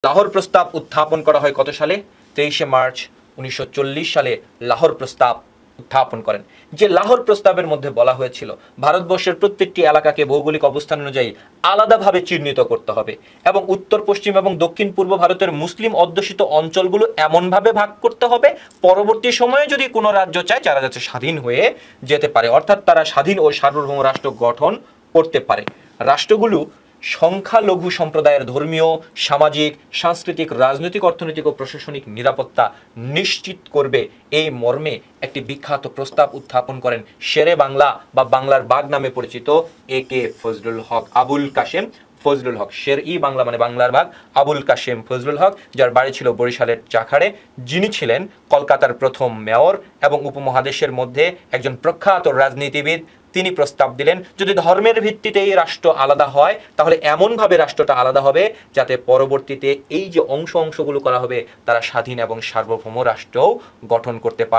লাহোর প্রস্তাব উত্থাপন করা হয় কত সালে? 23শে মার্চ 1940 সালে লাহোর প্রস্তাব উত্থাপন করেন। যে লাহোর প্রস্তাবের মধ্যে বলা হয়েছিল ভারতবর্ষের প্রত্যেকটি এলাকাকে ভৌগোলিক অবস্থান অনুযায়ী আলাদাভাবে চিহ্নিত করতে হবে এবং উত্তর পশ্চিম এবং দক্ষিণ পূর্ব ভারতের মুসলিম অধ্যুষিত অঞ্চলগুলো এমনভাবে ভাগ করতে হবে পরবর্তী সময়ে যদি কোনো রাজ্য চায় যারা যাতে স্বাধীন হয়ে যেতে পারে, অর্থাৎ তারা স্বাধীন ও সার্বভৌম রাষ্ট্র গঠন করতে পারে। রাষ্ট্রগুলো সংখ্যালঘু সম্প্রদায়ের ধর্মীয়, সামাজিক, সাংস্কৃতিক, রাজনৈতিক, অর্থনৈতিক ও প্রশাসনিক নিরাপত্তা নিশ্চিত করবে এই মর্মে একটি বিখ্যাত প্রস্তাব উত্থাপন করেন শেরে বাংলা বা বাংলার বাঘ নামে পরিচিত A.K. ফজলুল হক, আবুল কাশেম ফজলুল হক। শের-ই বাংলা মানে বাংলার বাঘ, আবুল কাশেম ফজলুল হক, যার বাড়ি ছিল বরিশালের চাখাড়ে, যিনি ছিলেন কলকাতার প্রথম মেয়র এবং উপমহাদেশের মধ্যে একজন প্রখ্যাত রাজনীতিবিদ। তিনি প্রস্তাব দিলেন যদি ধর্মের ভিত্তিতে এই রাষ্ট্র আলাদা হয় তাহলে এমনভাবে রাষ্ট্রটা আলাদা হবে যাতে পরবর্তীতে এই যে অংশগুলো করা হবে তারা স্বাধীন এবং সার্বভৌম রাষ্ট্রও গঠন করতে পারে।